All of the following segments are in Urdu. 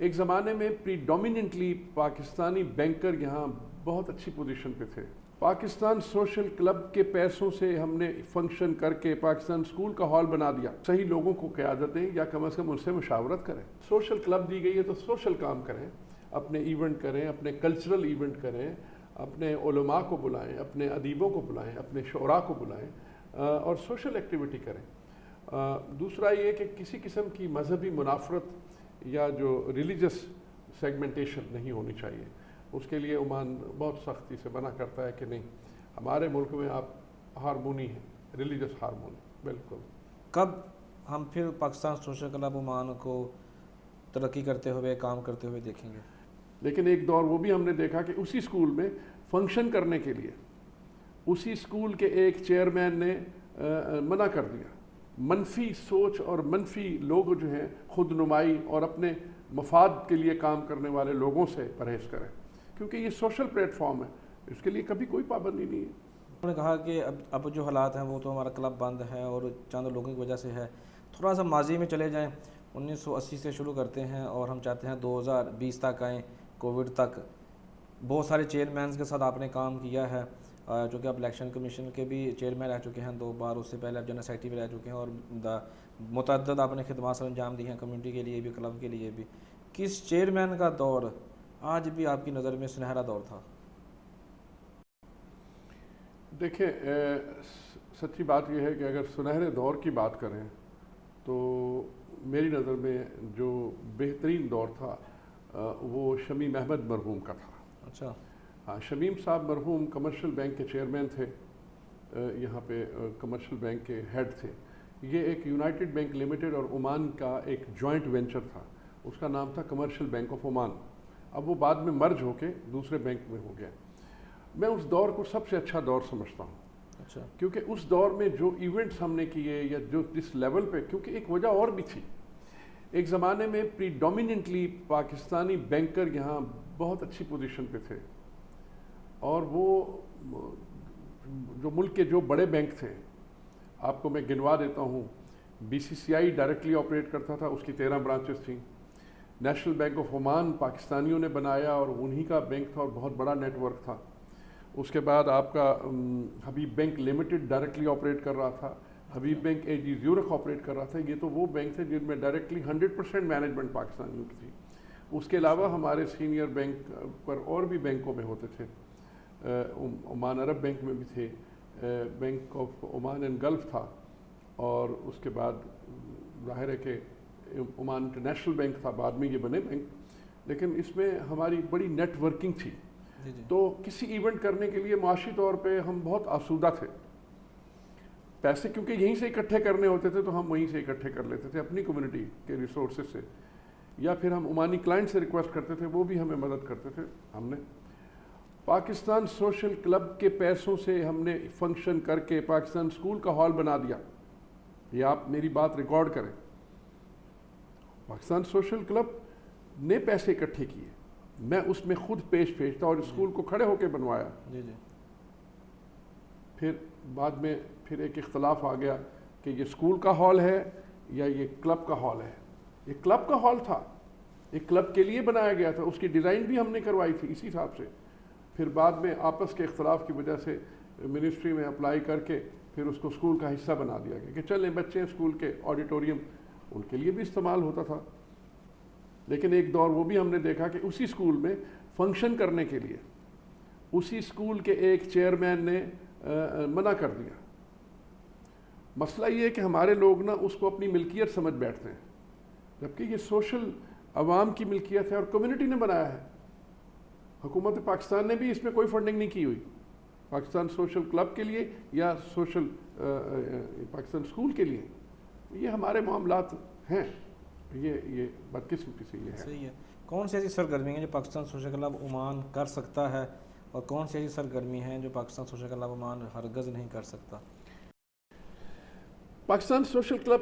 ایک زمانے میں پریڈومیننٹلی پاکستانی بینکر یہاں بہت اچھی پوزیشن پہ تھے. پاکستان سوشل کلب کے پیسوں سے ہم نے فنکشن کر کے پاکستان اسکول کا ہال بنا دیا. صحیح لوگوں کو قیادت دیں یا کم از کم ان سے مشاورت کریں. سوشل کلب دی گئی ہے تو سوشل کام کریں, اپنے ایونٹ کریں, اپنے کلچرل ایونٹ کریں, اپنے علماء کو بلائیں, اپنے ادیبوں کو بلائیں, اپنے شعراء کو بلائیں اور سوشل ایکٹیویٹی کریں. دوسرا یہ کہ کسی قسم کی مذہبی منافرت یا جو ریلیجس سیگمنٹیشن نہیں ہونی چاہیے. اس کے لیے عمان بہت سختی سے منع کرتا ہے کہ نہیں, ہمارے ملک میں آپ ہارمونی ہیں, ریلیجس ہارمونی. بالکل. کب ہم پھر پاکستان سوشل کلب عمان کو ترقی کرتے ہوئے کام کرتے ہوئے دیکھیں گے؟ لیکن ایک دور وہ بھی ہم نے دیکھا کہ اسی اسکول میں فنکشن کرنے کے لیے اسی اسکول کے ایک چیئرمین نے منع کر دیا. منفی سوچ اور منفی لوگ جو ہیں خود نمائی اور اپنے مفاد کے لیے کام کرنے والے لوگوں سے پرہیز کریں, کیونکہ یہ سوشل پلیٹ فارم ہے, اس کے لیے کبھی کوئی پابندی نہیں ہے. انہوں نے کہا کہ اب جو حالات ہیں وہ تو ہمارا کلب بند ہے اور چند لوگوں کی وجہ سے ہے. تھوڑا سا ماضی میں چلے جائیں, 1980 سے شروع کرتے ہیں اور ہم چاہتے ہیں 2020 تک آئیں, کووڈ تک. بہت سارے چیئرمینز کے ساتھ آپ نے کام کیا ہے, چونکہ آپ الیکشن کمیشن کے بھی چیئرمین رہ چکے ہیں 2 بار, اس سے پہلے آپ جنرل سیکرٹری بھی رہ چکے ہیں اور متعدد آپ نے خدمات سر انجام دی ہیں کمیونٹی کے لیے بھی, کلب کے لیے بھی. کس چیئرمین کا دور آج بھی آپ کی نظر میں سنہرا دور تھا؟ دیکھیں, سچی بات یہ ہے کہ اگر سنہرے دور کی بات کریں تو میری نظر میں جو بہترین دور تھا وہ شمیم احمد مرحوم کا تھا. اچھا. ہاں, شمیم صاحب مرحوم کمرشل بینک کے چیئرمین تھے, یہاں پہ کمرشل بینک کے ہیڈ تھے. یہ ایک یونائٹڈ بینک لمیٹڈ اور عمان کا ایک جوائنٹ وینچر تھا, اس کا نام تھا کمرشل بینک آف عمان. اب وہ بعد میں مرج ہو کے دوسرے بینک میں ہو گیا. میں اس دور کو سب سے اچھا دور سمجھتا ہوں. اچھا. کیونکہ اس دور میں جو ایونٹس ہم نے کیے یا جو جس لیول پہ, کیونکہ ایک وجہ اور بھی تھی. ایک زمانے میں پریڈومیننٹلی پاکستانی بینکر یہاں بہت اچھی پوزیشن پہ تھے, اور وہ جو ملک کے جو بڑے بینک تھے, آپ کو میں گنوا دیتا ہوں. BCCI ڈائریکٹلی آپریٹ کرتا تھا, اس کی 13 برانچز تھیں. نیشنل بینک آف عمان پاکستانیوں نے بنایا اور انہی کا بینک تھا اور بہت بڑا نیٹ ورک تھا. اس کے بعد آپ کا حبیب بینک لمیٹڈ ڈائریکٹلی آپریٹ کر رہا تھا, حبیب بینک AG زیورخ آپریٹ کر رہا تھا. یہ تو وہ بینک تھے جن میں ڈائریکٹلی 100% مینجمنٹ پاکستانیوں کی تھی. اس کے علاوہ ہمارے سینئر بینک پر اور بھی بینکوں میں ہوتے تھے. عمان عرب بینک میں بھی تھے, bank of Oman and golf تھا, اور اس کے بعد ظاہر ہے کہ عمان انٹرنیشنل بینک تھا, بعد میں یہ بنے بینک. لیکن اس میں ہماری بڑی نیٹ ورکنگ تھی. تو کسی ایونٹ کرنے کے لیے معاشی طور پہ ہم بہت آسودہ تھے. پیسے کیونکہ یہیں سے اکٹھے کرنے ہوتے تھے تو ہم وہیں سے اکٹھے کر لیتے تھے اپنی کمیونٹی کے ریسورسز سے, یا پھر ہم عمانی کلائنٹ سے ریکویسٹ کرتے تھے, وہ بھی ہمیں مدد کرتے تھے. ہم نے پاکستان سوشل کلب کے پیسوں سے ہم نے فنکشن کر کے پاکستان اسکول کا ہال بنا دیا. یہ آپ میری بات ریکارڈ کریں. پاکستان سوشل کلب نے پیسے اکٹھے کیے, میں اس میں خود پیش تھا اور اسکول کو کھڑے ہو کے بنوایا. پھر بعد میں پھر ایک اختلاف آ گیا کہ یہ اسکول کا ہال ہے یا یہ کلب کا ہال ہے. یہ کلب کا ہال تھا, یہ کلب کے لیے بنایا گیا تھا, اس کی ڈیزائن بھی ہم نے کروائی تھی اسی حساب سے. پھر بعد میں آپس کے اختلاف کی وجہ سے منسٹری میں اپلائی کر کے پھر اس کو اسکول کا حصہ بنا دیا گیا کہ چلیں بچے اسکول کے آڈیٹوریم ان کے لیے بھی استعمال ہوتا تھا. لیکن ایک دور وہ بھی ہم نے دیکھا کہ اسی اسکول میں فنکشن کرنے کے لیے اسی اسکول کے ایک چیئرمین نے منع کر دیا. مسئلہ یہ ہے کہ ہمارے لوگ نا اس کو اپنی ملکیت سمجھ بیٹھتے ہیں, جبکہ یہ سوشل عوام کی ملکیت ہے اور کمیونٹی نے بنایا ہے. حکومت پاکستان نے بھی اس میں کوئی فنڈنگ نہیں کی ہوئی پاکستان سوشل کلب کے لیے یا سوشل پاکستان اسکول کے لیے. یہ ہمارے معاملات ہیں, یہ بدقسمتی سے یہ ہے. صحیح ہے. کون سی ایسی سرگرمی ہیں جو پاکستان سوشل کلب عمان کر سکتا ہے اور کون سی ایسی سرگرمی ہیں جو پاکستان سوشل کلب عمان ہرگز نہیں کر سکتا؟ پاکستان سوشل کلب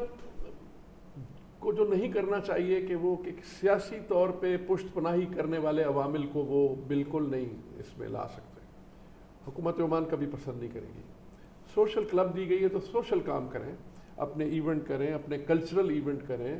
کو جو نہیں کرنا چاہیے کہ وہ کہ سیاسی طور پہ پشت پناہی کرنے والے عوامل کو وہ بالکل نہیں اس میں لا سکتے. حکومت عمان کبھی پسند نہیں کرے گی. سوشل کلب دی گئی ہے تو سوشل کام کریں, اپنے ایونٹ کریں, اپنے کلچرل ایونٹ کریں,